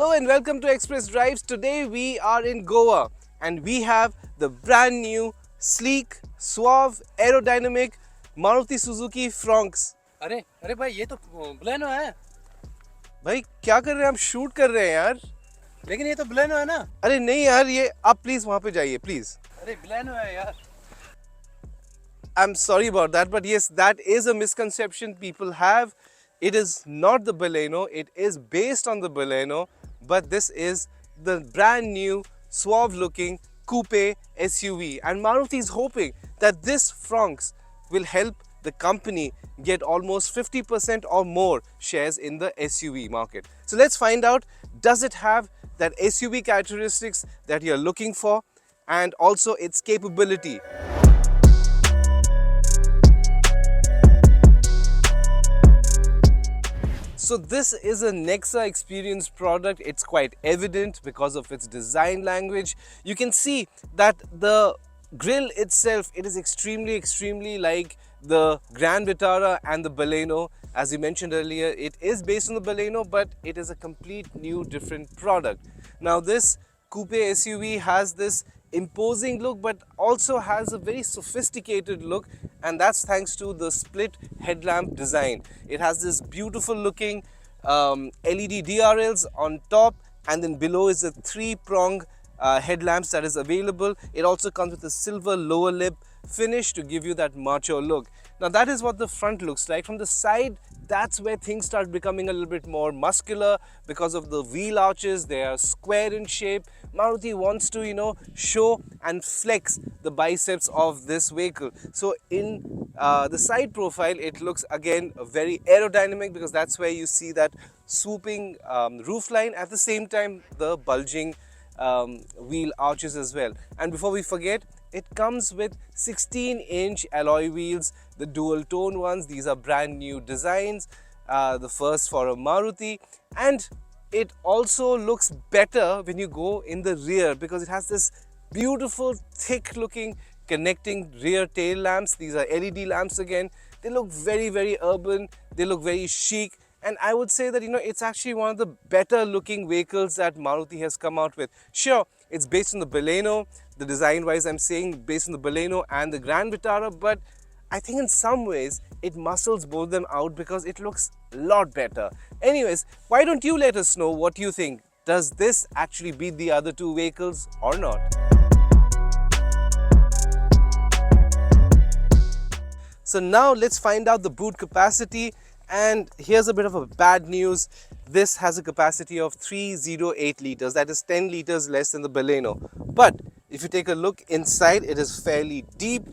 Hello and welcome to Express Drives. Today we are in Goa and we have the brand new, sleek, suave, aerodynamic Maruti Suzuki Fronx. अरे अरे भाई ये तो Baleno है। भाई क्या कर रहे हैं आप? शूट कर रहे हैं यार। लेकिन ये तो बलेनो है ना। अरे नहीं यार, ये आप प्लीज वहां पे जाइए प्लीज। अरे बलेनो है यार। I'm sorry about that, but yes, that is a misconception people have. It is not the Baleno, it is based on the Baleno, but this is the brand new, suave looking coupe SUV. And Maruti is hoping that this Fronx will help the company get almost 50% or more shares in the SUV market. So let's find out, does it have that SUV characteristics that you're looking for, and also its capability. So this is a Nexa experience product. It's quite evident because of its design language. You can see that the grille itself, it is extremely like the Grand Vitara and the Baleno. As we mentioned earlier, it is based on the Baleno, but it is a complete new different product. Now this coupe SUV has this imposing look but also has a very sophisticated look, and that's thanks to the split headlamp design. It has this beautiful looking LED DRLs on top, and then below is a three-prong headlamps that is available. It also comes with a silver lower lip finish to give you that macho look. Now that is what the front looks like. From the side, that's where things start becoming a little bit more muscular because of the wheel arches. They are square in shape. Maruti wants to, show and flex the biceps of this vehicle. So in the side profile, it looks again very aerodynamic because that's where you see that swooping roof line. At the same time, the bulging wheel arches as well. And before we forget, it comes with 16-inch alloy wheels, the dual tone ones. These are brand new designs, the first for a Maruti, and it also looks better when you go in the rear because it has this beautiful thick looking connecting rear tail lamps. These are LED lamps again. They look very urban, they look very chic, and I would say that it's actually one of the better looking vehicles that Maruti has come out with. Sure, it's based on the Baleno, the design wise I'm saying based on the Baleno and the Grand Vitara, but I think in some ways it muscles both them out because it looks a lot better. Anyways, why don't you let us know what you think? Does this actually beat the other two vehicles or not? So now let's find out the boot capacity, and here's a bit of a bad news. This has a capacity of 308 liters, that is 10 liters less than the Baleno. But if you take a look inside, it is fairly deep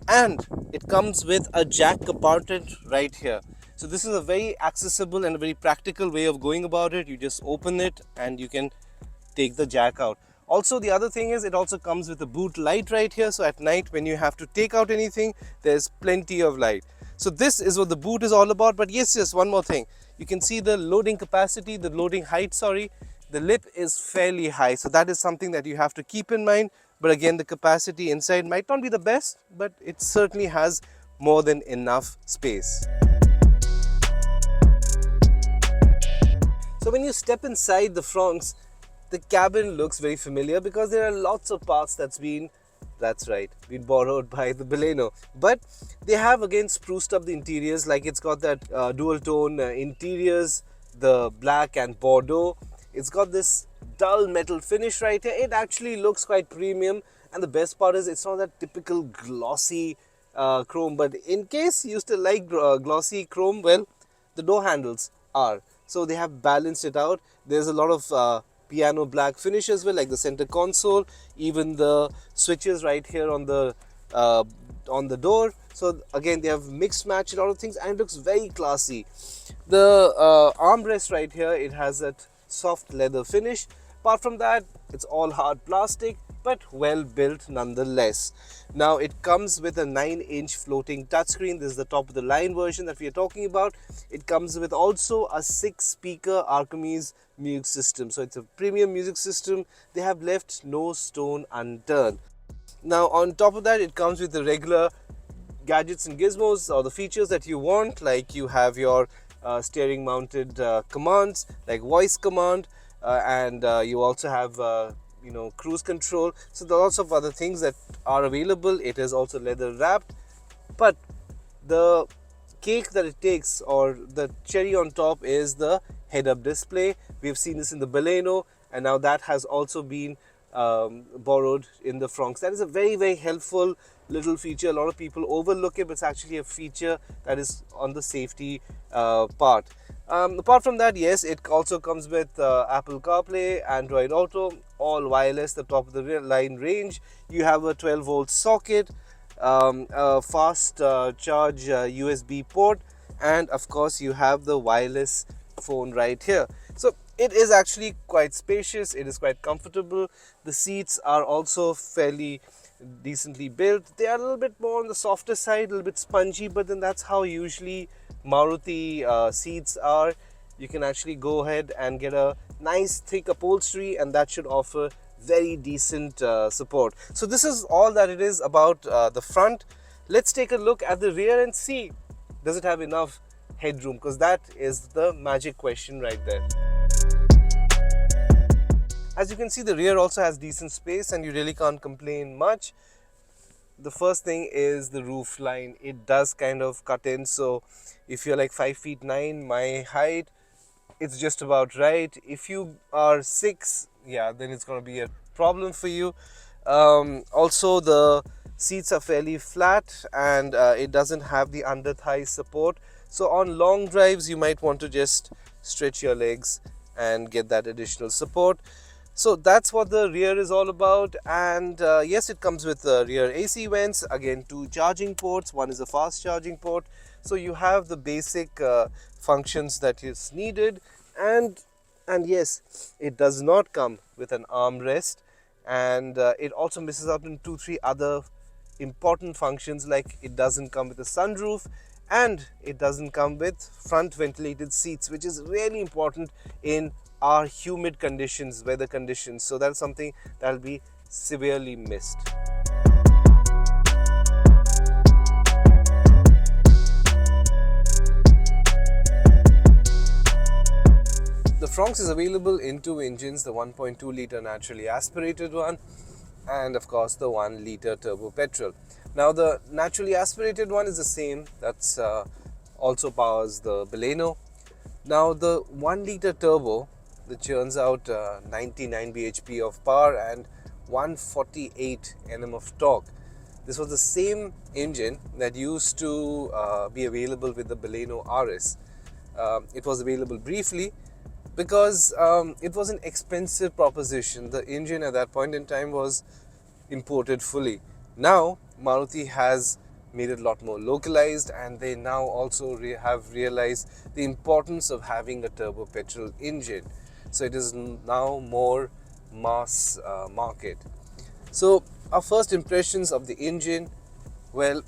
and it comes with a jack compartment right here. So this is a very accessible and a very practical way of going about it. You just open it and you can take the jack out. Also, the other thing is it also comes with a boot light right here. So at night when you have to take out anything, there's plenty of light. So this is what the boot is all about. But yes, one more thing. You can see the loading capacity, the loading height, sorry. The lip is fairly high. So that is something that you have to keep in mind. But again, the capacity inside might not be the best, but it certainly has more than enough space. So when you step inside the Fronx, the cabin looks very familiar because there are lots of parts been borrowed by the Baleno. But they have again spruced up the interiors, like it's got that dual tone interiors, the black and Bordeaux. It's got this dull metal finish right here. It actually looks quite premium, and the best part is it's not that typical glossy chrome. But in case you still like glossy chrome, well, the door handles are. So they have balanced it out. There's a lot of piano black finish as well, like the center console, even the switches right here on the door. So again, they have mixed match a lot of things, and it looks very classy. The armrest right here, it has that soft leather finish. Apart from that, it's all hard plastic, but well built nonetheless. Now it comes with a 9-inch floating touchscreen. This is the top of the line version that we are talking about. It comes with also a 6-speaker Archimedes music system. So it's a premium music system. They have left no stone unturned. Now on top of that, it comes with the regular gadgets and gizmos, or the features that you want, like you have your steering mounted commands like voice command, and you also have cruise control. So there are lots of other things that are available. It is also leather wrapped, but the cake that it takes, or the cherry on top, is the head-up display. We've seen this in the Baleno, and now that has also been borrowed in the Fronx. That is a very, very helpful little feature. A lot of people overlook it, but it's actually a feature that is on the safety part. Apart from that, yes, it also comes with Apple CarPlay, Android Auto, all wireless, the top of the line range. You have a 12-volt socket, a fast charge USB port, and of course you have the wireless phone right here. So it is actually quite spacious, it is quite comfortable. The seats are also fairly decently built. They are a little bit more on the softer side, a little bit spongy, but then that's how usually Maruti seats are. You can actually go ahead and get a nice thick upholstery, and that should offer very decent support. So this is all that it is about the front. Let's take a look at the rear and see, does it have enough headroom, because that is the magic question right there. As you can see, the rear also has decent space and you really can't complain much. The first thing is the roof line. It does kind of cut in, so if you're like 5'9", my height, it's just about right. If you are 6, yeah, then it's going to be a problem for you. Also, the seats are fairly flat, and it doesn't have the under thigh support. So on long drives, you might want to just stretch your legs and get that additional support. So that's what the rear is all about. And yes, it comes with rear AC vents, again 2 charging ports. One is a fast charging port, so you have the basic functions that is needed. And yes, it does not come with an armrest, and it also misses out on 2-3 other important functions, like it doesn't come with a sunroof, and it doesn't come with front ventilated seats, which is really important in our humid conditions, weather conditions. So that's something that will be severely missed. The Fronx is available in 2 engines, the 1.2 litre naturally aspirated one, and of course the 1 litre turbo petrol. Now the naturally aspirated one is the same, that's also powers the Baleno. Now the 1 litre turbo that churns out 99 bhp of power and 148 Nm of torque. This was the same engine that used to be available with the Baleno RS. It was available briefly because it was an expensive proposition. The engine at that point in time was imported fully. Now Maruti has made it a lot more localized, and they now also have realized the importance of having a turbo petrol engine. So it is now more mass market. So our first impressions of the engine, well,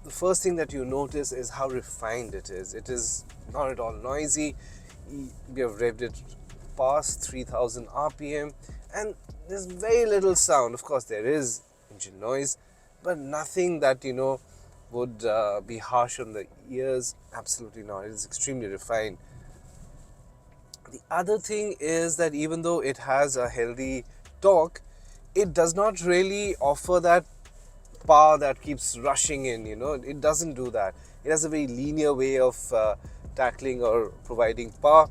the first thing that you notice is how refined it is. It is not at all noisy. We have revved it past 3000 RPM and there's very little sound. Of course there is engine noise, but nothing that would be harsh on the ears. Absolutely not. It is extremely refined. The other thing is that even though it has a healthy torque, it does not really offer that power that keeps rushing in. It doesn't do that. It has a very linear way of tackling or providing power.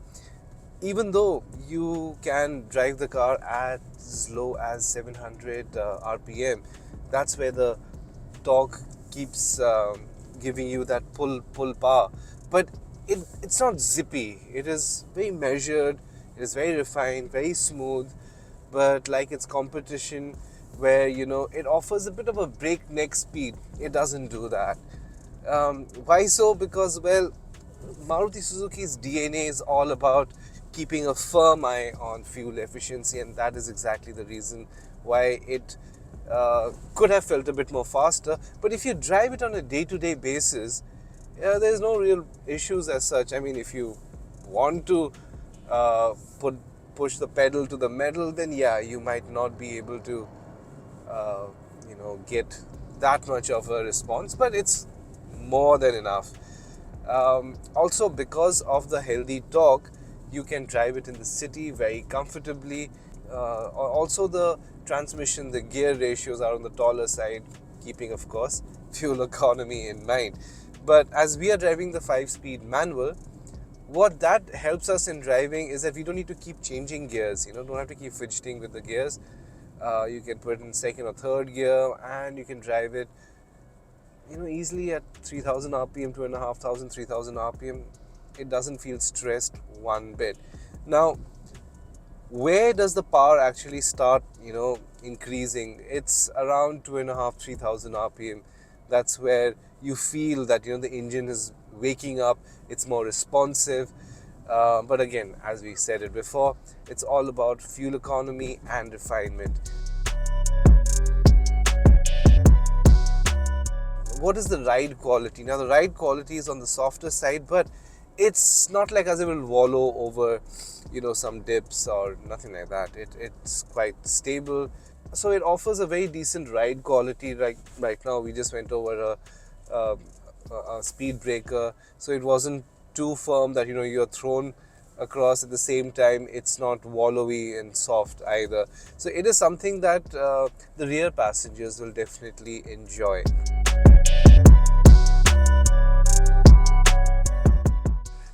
Even though you can drive the car at as low as 700 RPM, that's where the torque keeps giving you that pull power. But it's not zippy. It is very measured. It is very refined, very smooth. But like its competition, where it offers a bit of a breakneck speed, it doesn't do that. Why so? Because, well, Maruti Suzuki's DNA is all about keeping a firm eye on fuel efficiency, and that is exactly the reason why it could have felt a bit more faster. But if you drive it on a day-to-day basis, there's no real issues as such. I mean, if you want to push the pedal to the metal, then yeah, you might not be able to get that much of a response, but it's more than enough. Also, because of the healthy torque, You can drive it in the city very comfortably. Also, the transmission, the gear ratios are on the taller side, keeping, of course, fuel economy in mind. But as we are driving the 5-speed manual, what that helps us in driving is that we don't need to keep changing gears. Don't have to keep fidgeting with the gears. You can put it in second or third gear, and you can drive it easily at 3000 rpm, 2500, 3000 rpm. It doesn't feel stressed one bit. Now, where does the power actually start increasing? It's around 2500, 3000 rpm. That's where you feel that the engine is waking up. It's more responsive. But again, as we said it before, it's all about fuel economy and refinement. What is the ride quality? Now, the ride quality is on the softer side, but it's not like as it will wallow over some dips or nothing like that. It's quite stable, so it offers a very decent ride quality. Right now we just went over a speed breaker, so it wasn't too firm that you're thrown across. At the same time, it's not wallowy and soft either, so it is something that the rear passengers will definitely enjoy.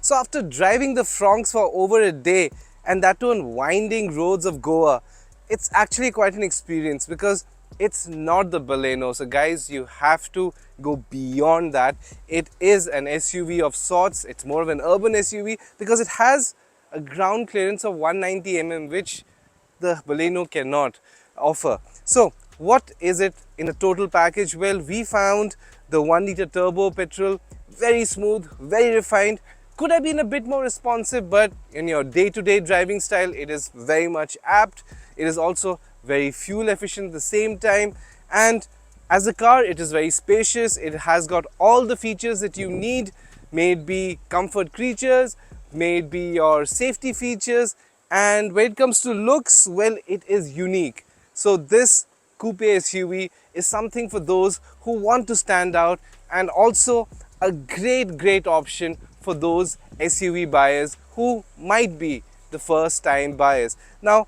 So after driving the Fronx for over a day, and that too on winding roads of Goa, it's actually quite an experience because it's not the Baleno. So guys, you have to go beyond that. It is an SUV of sorts. It's more of an urban SUV because it has a ground clearance of 190 mm, which the Baleno cannot offer. So what is it in a total package? Well, we found the 1-liter turbo petrol, very smooth, very refined. Could have been a bit more responsive, but in your day-to-day driving style, it is very much apt. It is also very fuel efficient at the same time, and as a car, it is very spacious. It has got all the features that you need, may it be comfort creatures, may it be your safety features, and when it comes to looks, well, it is unique. So this coupe SUV is something for those who want to stand out, and also a great option for those SUV buyers who might be the first time buyers. Now,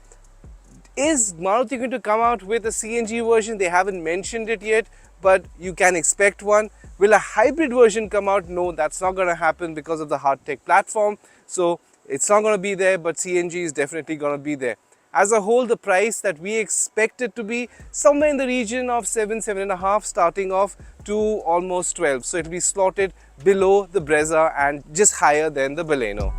is Maruti going to come out with a CNG version? They haven't mentioned it yet, but you can expect one. Will a hybrid version come out? No, that's not going to happen because of the hard tech platform. So it's not going to be there, but CNG is definitely going to be there. As a whole, the price that we expect it to be somewhere in the region of 7.5 starting off to almost 12. So it will be slotted below the Brezza and just higher than the Baleno.